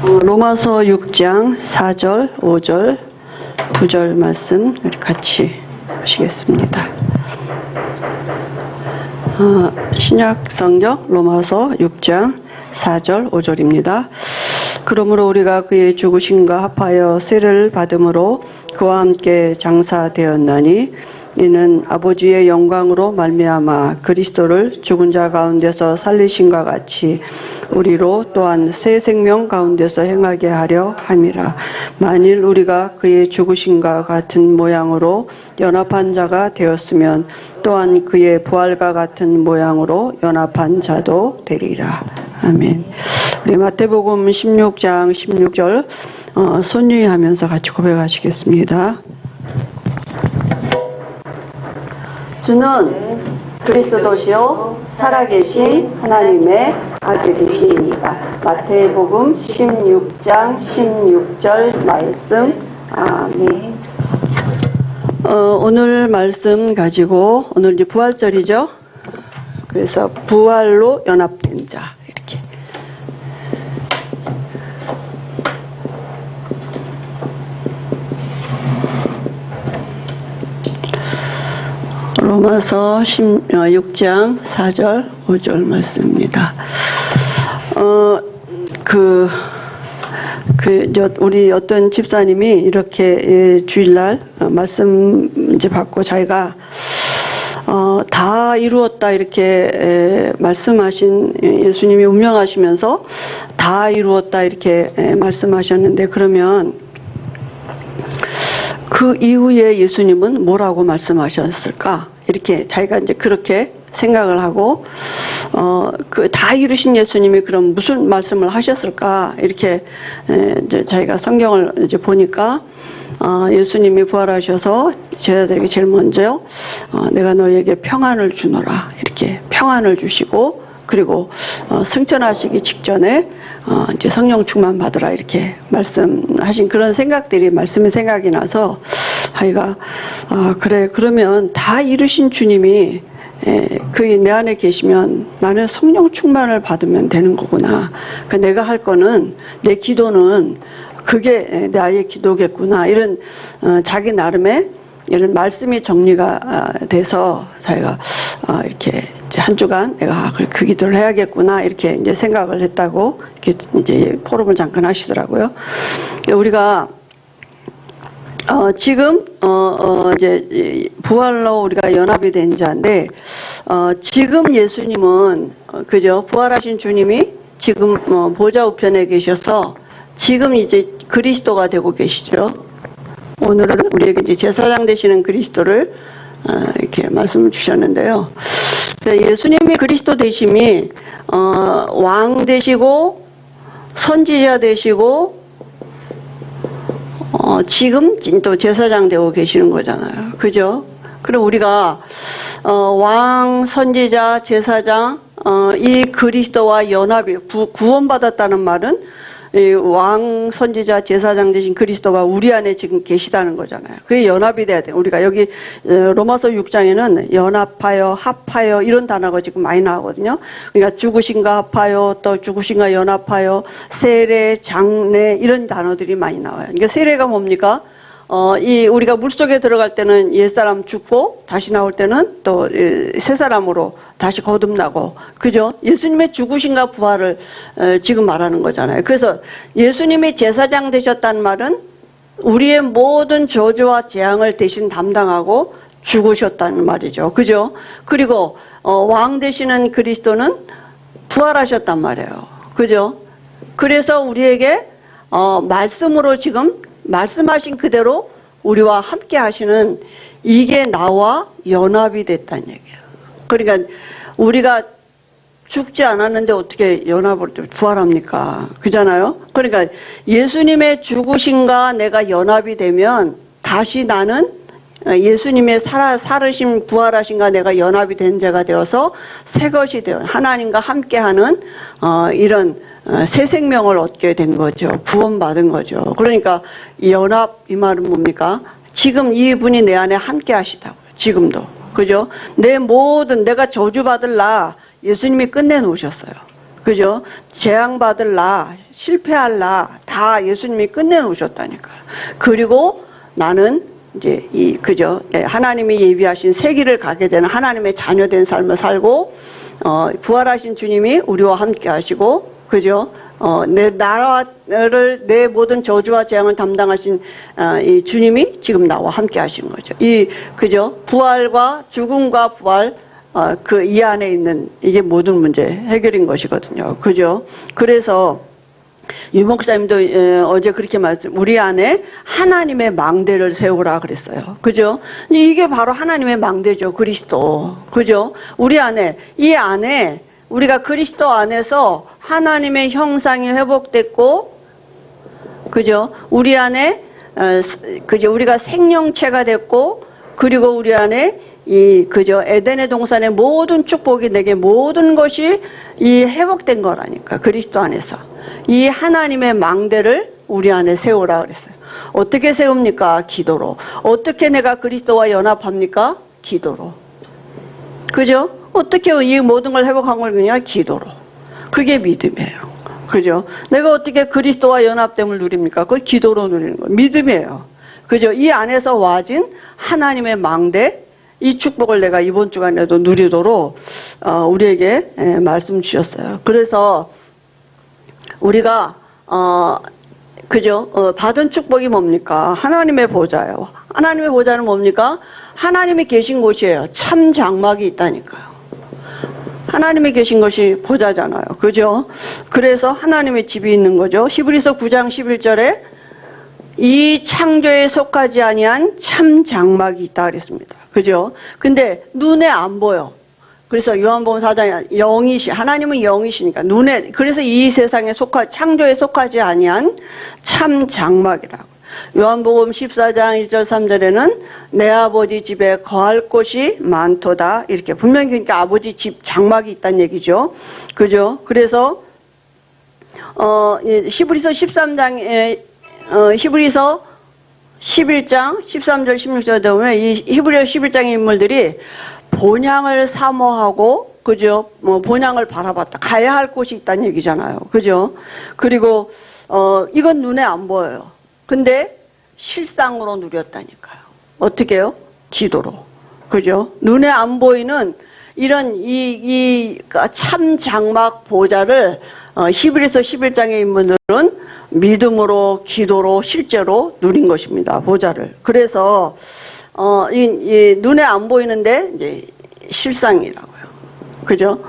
로마서 6장 4절, 5절, 2절 말씀 우리 같이 보시겠습니다. 신약 성경 로마서 6장 4절, 5절입니다. 그러므로 우리가 그의 죽으심과 합하여 세례를 받음으로 그와 함께 장사되었나니 이는 아버지의 영광으로 말미암아 그리스도를 죽은 자 가운데서 살리심과 같이 우리로 또한 새 생명 가운데서 행하게 하려 함이라. 만일 우리가 그의 죽으심과 같은 모양으로 연합한 자가 되었으면 또한 그의 부활과 같은 모양으로 연합한 자도 되리라. 아멘. 우리 마태복음 16장 16절 손유의하면서 같이 고백하시겠습니다. 주는 그리스도시요 살아계신 하나님의 아들이시니까. 마태복음 16장 16절 말씀. 아멘. 오늘 말씀 가지고 오늘 이제 부활절이죠. 그래서 부활로 연합된 자 이렇게. 로마서 6장 4절 5절 말씀입니다. 우리 어떤 집사님이 이렇게 주일날 말씀 이제 받고 자기가 다 이루었다 이렇게 말씀하신 예수님이 운명하시면서 다 이루었다 이렇게 말씀하셨는데, 그러면 그 이후에 예수님은 뭐라고 말씀하셨을까? 이렇게 자기가 이제 그렇게 생각을 하고, 그 다 이루신 예수님이 그럼 무슨 말씀을 하셨을까? 이렇게 이제 자기가 성경을 이제 보니까, 예수님이 부활하셔서 제자들에게 제일 먼저, 내가 너에게 평안을 주노라. 이렇게 평안을 주시고, 그리고 승천하시기 직전에 이제 성령 충만 받으라 이렇게 말씀하신 그런 생각들이 말씀이 생각이 나서 자기가 그래, 그러면 다 이루신 주님이 그게 내 안에 계시면 나는 성령 충만을 받으면 되는 거구나. 그러니까 내가 할 거는, 내 기도는 그게 나의 기도겠구나. 이런 자기 나름의 이런 말씀이 정리가 돼서 자기가 이렇게 한 주간 내가 그 기도를 해야겠구나 이렇게 이제 생각을 했다고 이렇게 이제 포럼을 잠깐 하시더라고요. 우리가 지금 이제 부활로 우리가 연합이 된 자인데, 지금 예수님은 그죠? 부활하신 주님이 지금 보좌 우편에 계셔서 지금 이제 그리스도가 되고 계시죠. 오늘은 우리에게 이제 제사장 되시는 그리스도를 이렇게 말씀을 주셨는데요. 예수님이 그리스도 되심이 왕 되시고 선지자 되시고 지금 또 제사장 되고 계시는 거잖아요. 그죠? 그럼 우리가 왕, 선지자, 제사장 이 그리스도와 연합이 구원받았다는 말은 이 왕, 선지자, 제사장 되신 그리스도가 우리 안에 지금 계시다는 거잖아요. 그게 연합이 돼야 돼요. 우리가 여기 로마서 6장에는 연합하여, 합하여 이런 단어가 지금 많이 나오거든요. 그러니까 죽으신가 합하여, 또 죽으신가 연합하여, 세례, 장례 이런 단어들이 많이 나와요. 그러니까 세례가 뭡니까? 우리가 물속에 들어갈 때는 옛사람 죽고 다시 나올 때는 또 새 사람으로 다시 거듭나고, 그죠? 예수님의 죽으신가 부활을 지금 말하는 거잖아요. 그래서 예수님이 제사장 되셨다는 말은 우리의 모든 저주와 재앙을 대신 담당하고 죽으셨다는 말이죠. 그죠? 그리고 왕 되시는 그리스도는 부활하셨단 말이에요. 그죠? 그래서 우리에게 말씀으로 지금 말씀하신 그대로 우리와 함께 하시는, 이게 나와 연합이 됐다는 얘기예요. 그러니까 우리가 죽지 않았는데 어떻게 연합을 부활합니까? 그잖아요. 그러니까 예수님의 죽으심과 내가 연합이 되면 다시 나는 예수님의 살으심 부활하심과 내가 연합이 된 자가 되어서 새 것이 되어 하나님과 함께하는 이런 새 생명을 얻게 된 거죠. 구원받은 거죠. 그러니까 연합, 이 말은 뭡니까? 지금 이분이 내 안에 함께 하시다고요. 지금도. 그죠? 내 모든, 내가 저주받을라 예수님이 끝내놓으셨어요. 그죠? 재앙받을라, 실패할라, 다 예수님이 끝내놓으셨다니까요. 그리고 나는 이제 그죠? 하나님이 예비하신 새 길을 가게 되는 하나님의 자녀된 삶을 살고, 부활하신 주님이 우리와 함께 하시고, 그죠? 내 나라를, 내 모든 저주와 재앙을 담당하신, 이 주님이 지금 나와 함께 하신 거죠. 그죠? 부활과 죽음과 부활, 그 이 안에 있는 이게 모든 문제 해결인 것이거든요. 그죠? 그래서 유 목사님도 어제 그렇게 우리 안에 하나님의 망대를 세우라 그랬어요. 그죠? 이게 바로 하나님의 망대죠. 그리스도. 그죠? 우리 안에, 이 안에 우리가 그리스도 안에서 하나님의 형상이 회복됐고, 그죠? 우리 안에, 그죠? 우리가 생명체가 됐고, 그리고 우리 안에 그죠? 에덴의 동산의 모든 축복이 내게 모든 것이 회복된 거라니까. 그리스도 안에서. 이 하나님의 망대를 우리 안에 세우라 그랬어요. 어떻게 세웁니까? 기도로. 어떻게 내가 그리스도와 연합합니까? 기도로. 그죠? 어떻게 이 모든 걸 회복한 걸 그냥 기도로. 그게 믿음이에요. 그죠? 내가 어떻게 그리스도와 연합됨을 누립니까? 그걸 기도로 누리는 거예요. 믿음이에요. 그죠? 이 안에서 와진 하나님의 망대, 이 축복을 내가 이번 주간에도 누리도록 우리에게 말씀 주셨어요. 그래서 우리가 그죠? 받은 축복이 뭡니까? 하나님의 보좌예요. 하나님의 보좌는 뭡니까? 하나님이 계신 곳이에요. 참 장막이 있다니까요. 하나님이 계신 것이 보좌잖아요. 그죠? 그래서 하나님의 집이 있는 거죠. 히브리서 9장 11절에 이 창조에 속하지 아니한 참 장막이 있다 그랬습니다. 그죠? 근데 눈에 안 보여. 그래서 요한복음 4장에 하나님은 영이시니까 그래서 이 세상에 창조에 속하지 아니한 참 장막이라고. 요한복음 14장 1절 3절에는 내 아버지 집에 거할 곳이 많도다. 이렇게 분명히 그러니까 아버지 집 장막이 있다는 얘기죠. 그죠? 그래서 히브리서 13장에 히브리서 11장 13절 16절에 보면 이 히브리서 11장의 인물들이 본향을 사모하고, 그죠? 본향을 바라봤다. 가야 할 곳이 있다는 얘기잖아요. 그죠? 그리고 이건 눈에 안 보여요. 근데 실상으로 누렸다니까요. 어떻게 해요? 기도로. 그죠? 눈에 안 보이는 이런 참 장막 보좌를 히브리서 11장의 인물들은 믿음으로, 기도로 실제로 누린 것입니다. 보좌를. 그래서 눈에 안 보이는데 이제 실상이라고요. 그죠?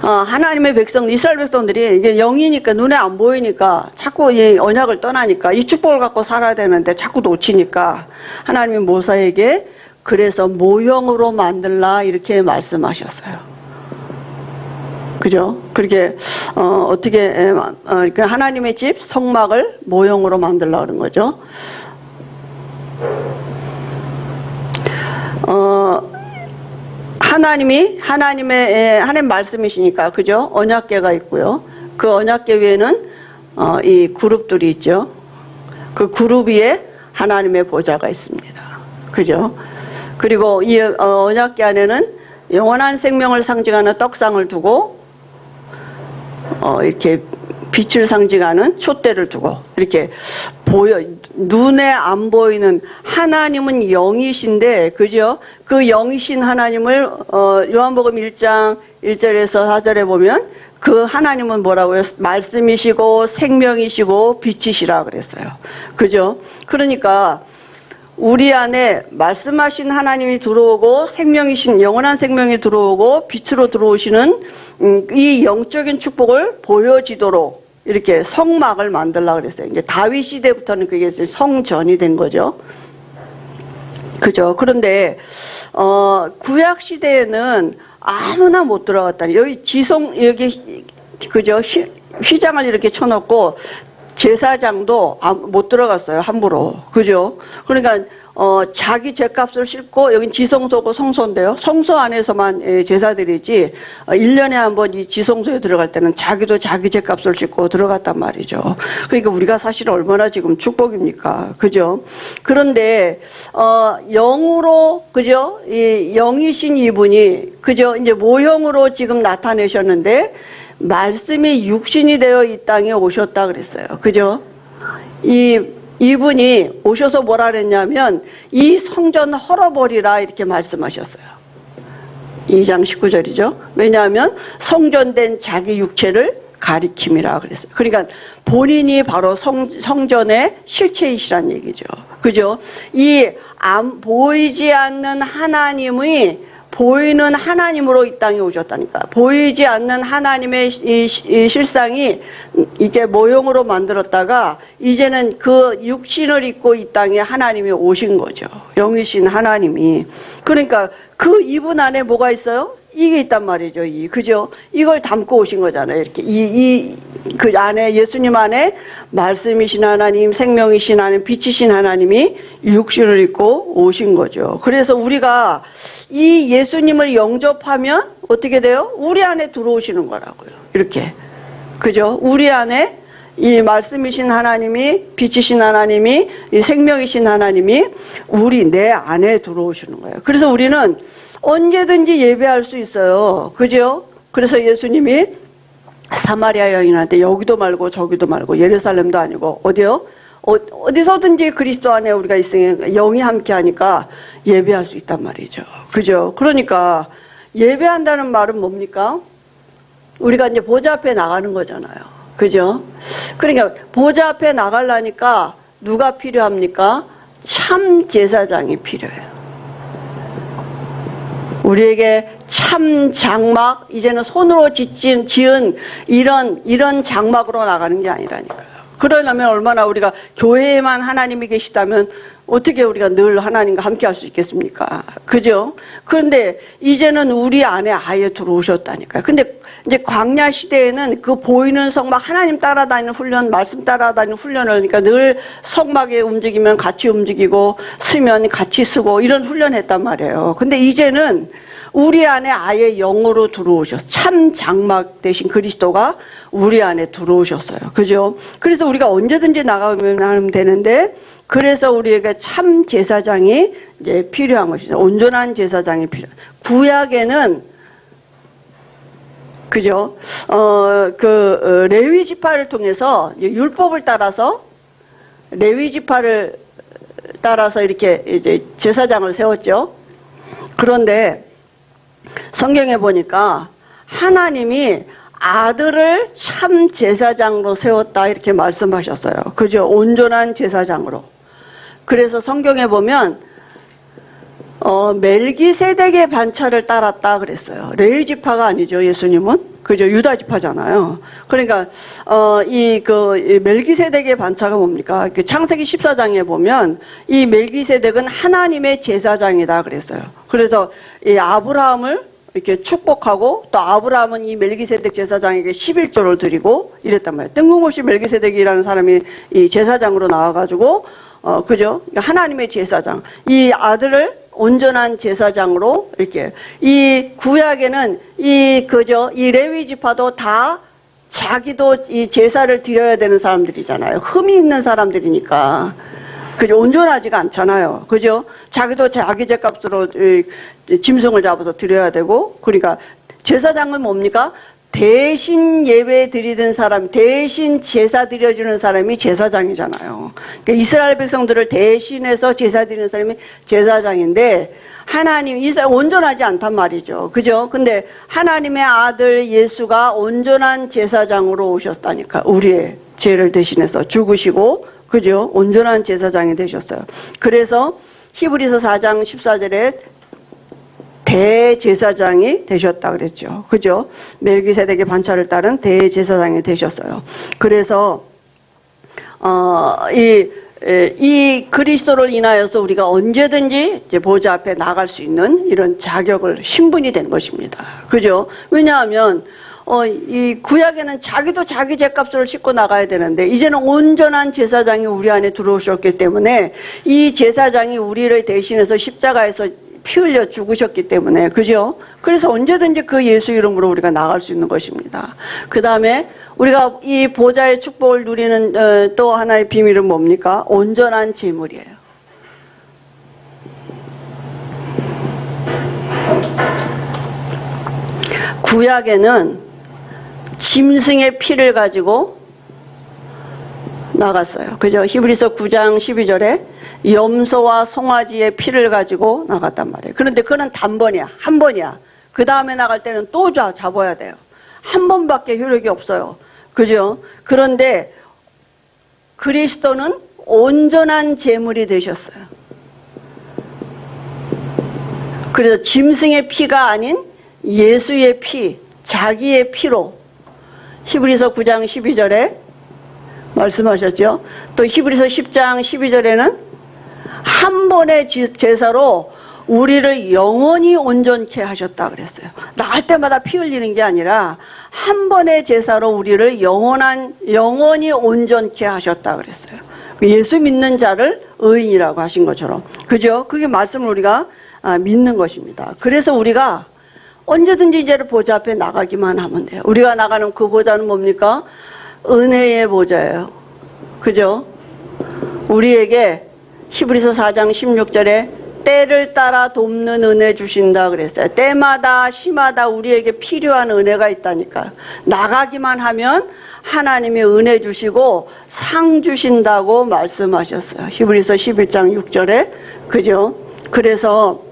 하나님의 백성, 이스라엘 백성들이 이게 영이니까 눈에 안 보이니까 자꾸 이 언약을 떠나니까 이 축복을 갖고 살아야 되는데 자꾸 놓치니까 하나님이 모세에게 그래서 모형으로 만들라 이렇게 말씀하셨어요. 그죠? 그렇게 어떻게 하나님의 집 성막을 모형으로 만들라 그런 거죠. 하나님 말씀이시니까, 그죠? 언약궤가 있고요. 그 언약궤 위에는 이 그룹들이 있죠. 그 그룹 위에 하나님의 보좌가 있습니다. 그죠? 그리고 이 언약궤 안에는 영원한 생명을 상징하는 떡상을 두고 이렇게 빛을 상징하는 촛대를 두고 이렇게 눈에 안 보이는 하나님은 영이신데, 그죠? 그 영이신 하나님을 요한복음 1장 1절에서 4절에 보면 그 하나님은 뭐라고요? 말씀이시고 생명이시고 빛이시라 그랬어요. 그죠? 그러니까 우리 안에 말씀하신 하나님이 들어오고 생명이신 영원한 생명이 들어오고 빛으로 들어오시는 이 영적인 축복을 보여지도록 이렇게 성막을 만들려고 그랬어요. 이제 다윗 시대부터는 그게 성전이 된 거죠. 그죠? 그런데 구약 시대에는 아무나 못 들어갔다니. 여기 여기 그죠? 휘장을 이렇게 쳐놓고 제사장도 못 들어갔어요, 함부로. 그죠? 그러니까 자기 죗값을 싣고, 여긴 지성소고 성소인데요. 성소 안에서만 제사드리지, 1년에 한 번 이 지성소에 들어갈 때는 자기도 자기 죗값을 싣고 들어갔단 말이죠. 그러니까 우리가 사실 얼마나 지금 축복입니까? 그죠? 그런데, 영으로, 그죠? 이 영이신 이분이, 그죠? 이제 모형으로 지금 나타내셨는데, 말씀이 육신이 되어 이 땅에 오셨다 그랬어요. 그죠? 이분이 오셔서 뭐라 그랬냐면 이 성전 헐어버리라 이렇게 말씀하셨어요. 2장 19절이죠. 왜냐하면 성전된 자기 육체를 가리킴이라 그랬어요. 그러니까 본인이 바로 성전의 실체이시란 얘기죠. 그죠? 보이지 않는 하나님이 보이는 하나님으로 이 땅에 오셨다니까. 보이지 않는 하나님의 이 실상이 이게 모형으로 만들었다가 이제는 그 육신을 입고 이 땅에 하나님이 오신 거죠. 영이신 하나님이. 그러니까 그 이분 안에 뭐가 있어요? 이게 있단 말이죠. 그죠? 이걸 담고 오신 거잖아요. 이렇게 그 안에 예수님 안에 말씀이신 하나님, 생명이신 하나님, 빛이신 하나님이 육신을 입고 오신 거죠. 그래서 우리가 이 예수님을 영접하면 어떻게 돼요? 우리 안에 들어오시는 거라고요. 이렇게. 그죠? 우리 안에 이 말씀이신 하나님이, 빛이신 하나님이, 이 생명이신 하나님이 내 안에 들어오시는 거예요. 그래서 우리는 언제든지 예배할 수 있어요. 그죠? 그래서 예수님이 사마리아 여인한테 여기도 말고 저기도 말고 예루살렘도 아니고 어디요? 어디서든지 그리스도 안에 우리가 있으니까 영이 함께 하니까 예배할 수 있단 말이죠. 그죠? 그러니까 예배한다는 말은 뭡니까? 우리가 이제 보좌 앞에 나가는 거잖아요. 그죠? 그러니까 보좌 앞에 나가려니까 누가 필요합니까? 참 제사장이 필요해요. 우리에게 참 장막, 이제는 손으로 지은 이런 장막으로 나가는 게 아니라니까요. 그러려면 얼마나 우리가 교회에만 하나님이 계시다면 어떻게 우리가 늘 하나님과 함께 할 수 있겠습니까? 그죠? 그런데 이제는 우리 안에 아예 들어오셨다니까요. 근데 이제 광야 시대에는 그 보이는 성막, 하나님 따라다니는 훈련, 말씀 따라다니는 훈련을 하니까 늘 성막에 움직이면 같이 움직이고 쓰면 같이 쓰고 이런 훈련했단 말이에요. 근데 이제는 우리 안에 아예 영으로 들어오셨어요. 참 장막 대신 그리스도가 우리 안에 들어오셨어요. 그죠? 그래서 우리가 언제든지 나가면 하면 되는데, 그래서 우리에게 참 제사장이 이제 필요한 것이죠. 온전한 제사장이 필요해요. 구약에는 그죠? 레위 지파를 통해서 율법을 따라서 레위 지파를 따라서 이렇게 이제 제사장을 세웠죠. 그런데 성경에 보니까 하나님이 아들을 참 제사장으로 세웠다 이렇게 말씀하셨어요. 그죠? 온전한 제사장으로. 그래서 성경에 보면 멜기세덱의 반차를 따랐다 그랬어요. 레위 지파가 아니죠, 예수님은. 그죠? 유다 지파잖아요. 그러니까 멜기세덱의 반차가 뭡니까? 창세기 14장에 보면 이 멜기세덱은 하나님의 제사장이다 그랬어요. 그래서 이 아브라함을 이렇게 축복하고, 또 아브라함은 이 멜기세덱 제사장에게 11조를 드리고 이랬단 말이에요. 뜬금없이 멜기세덱이라는 사람이 이 제사장으로 나와가지고 그죠? 하나님의 제사장, 이 아들을 온전한 제사장으로 이렇게. 이 구약에는 이 레위 지파도 다 자기도 이 제사를 드려야 되는 사람들이잖아요. 흠이 있는 사람들이니까. 그죠? 온전하지가 않잖아요. 그죠? 자기도 자기 죗값으로 짐승을 잡아서 드려야 되고. 그러니까 제사장은 뭡니까? 대신 예배 드리는 사람, 대신 제사 드려주는 사람이 제사장이잖아요. 그러니까 이스라엘 백성들을 대신해서 제사 드리는 사람이 제사장인데, 하나님, 이스라엘 온전하지 않단 말이죠. 그죠? 근데 하나님의 아들 예수가 온전한 제사장으로 오셨다니까. 우리의 죄를 대신해서 죽으시고, 그죠? 온전한 제사장이 되셨어요. 그래서 히브리서 4장 14절에 대제사장이 되셨다 그랬죠. 그죠? 멜기세덱의 반차를 따른 대제사장이 되셨어요. 그래서 이 그리스도를 인하여서 우리가 언제든지 이제 보좌 앞에 나갈 수 있는 이런 자격을 신분이 된 것입니다. 그죠? 왜냐하면 이 구약에는 자기도 자기 죄값을 싣고 나가야 되는데 이제는 온전한 제사장이 우리 안에 들어오셨기 때문에 이 제사장이 우리를 대신해서 십자가에서 피 흘려 죽으셨기 때문에, 그죠? 그래서 언제든지 그 예수 이름으로 우리가 나갈 수 있는 것입니다. 그 다음에 우리가 이 보좌의 축복을 누리는 또 하나의 비밀은 뭡니까? 온전한 제물이에요. 구약에는 짐승의 피를 가지고 나갔어요. 그죠? 히브리서 9장 12절에 염소와 송아지의 피를 가지고 나갔단 말이에요. 그런데 그는 단번이야. 한 번이야. 그 다음에 나갈 때는 또 잡아야 돼요. 한 번밖에 효력이 없어요. 그죠? 그런데 그리스도는 온전한 제물이 되셨어요. 그래서 짐승의 피가 아닌 예수의 피, 자기의 피로 히브리서 9장 12절에 말씀하셨죠. 또 히브리서 10장 12절에는 한 번의 제사로 우리를 영원히 온전케 하셨다 그랬어요. 나갈 때마다 피 흘리는 게 아니라 한 번의 제사로 우리를 영원히 온전케 하셨다 그랬어요. 예수 믿는 자를 의인이라고 하신 것처럼. 그죠? 그게 말씀을 우리가 믿는 것입니다. 그래서 우리가 언제든지 이제는 보좌 앞에 나가기만 하면 돼요. 우리가 나가는 그 보좌는 뭡니까? 은혜의 보좌예요. 그죠? 우리에게 히브리서 4장 16절에 때를 따라 돕는 은혜 주신다 그랬어요. 때마다 시마다 우리에게 필요한 은혜가 있다니까요. 나가기만 하면 하나님이 은혜 주시고 상 주신다고 말씀하셨어요. 히브리서 11장 6절에. 그죠? 그래서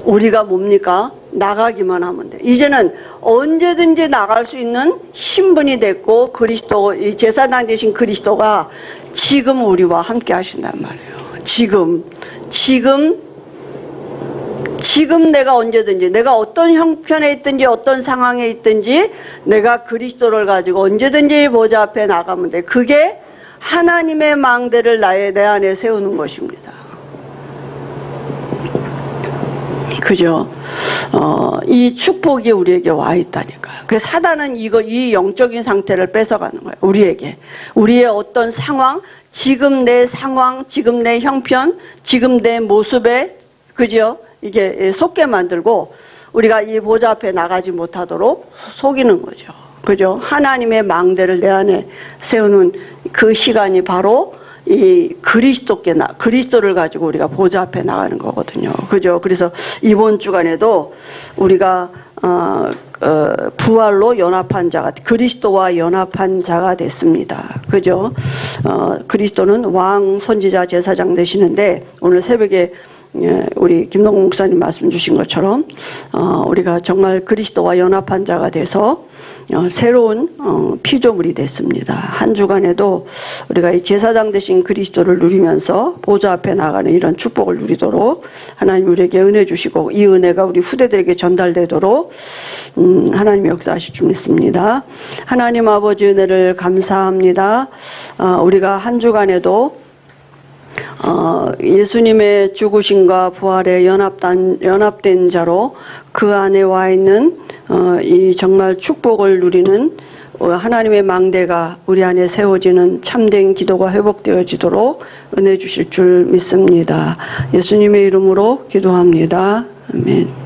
우리가 뭡니까? 나가기만 하면 돼. 이제는 언제든지 나갈 수 있는 신분이 됐고 그리스도, 이 제사장 되신 그리스도가 지금 우리와 함께 하신단 말이에요. 지금 내가 언제든지, 내가 어떤 형편에 있든지 어떤 상황에 있든지 내가 그리스도를 가지고 언제든지 보좌 앞에 나가면 돼. 그게 하나님의 망대를 내 안에 세우는 것입니다. 그죠? 이 축복이 우리에게 와 있다니까요. 그래서 사단은 이 영적인 상태를 뺏어가는 거예요. 우리에게. 우리의 어떤 상황, 지금 내 상황, 지금 내 형편, 지금 내 모습에, 그죠? 이게 속게 만들고 우리가 이 보좌 앞에 나가지 못하도록 속이는 거죠. 그죠? 하나님의 망대를 내 안에 세우는 그 시간이 바로 이 그리스도를 가지고 우리가 보좌 앞에 나가는 거거든요. 그죠? 그래서 이번 주간에도 우리가 부활로 연합한 자가, 그리스도와 연합한 자가 됐습니다. 그죠? 그리스도는 왕, 선지자, 제사장 되시는데 오늘 새벽에 우리 김동국 목사님 말씀 주신 것처럼 우리가 정말 그리스도와 연합한 자가 돼서 새로운 피조물이 됐습니다. 한 주간에도 우리가 이 제사장 되신 그리스도를 누리면서 보좌 앞에 나가는 이런 축복을 누리도록 하나님 우리에게 은혜 주시고 이 은혜가 우리 후대들에게 전달되도록 하나님 역사하실 줄 믿습니다. 하나님 아버지 은혜를 감사합니다. 우리가 한 주간에도 예수님의 죽으심과 부활에 연합된 자로 그 안에 와 있는 이 정말 축복을 누리는 하나님의 망대가 우리 안에 세워지는 참된 기도가 회복되어지도록 은혜 주실 줄 믿습니다. 예수님의 이름으로 기도합니다. 아멘.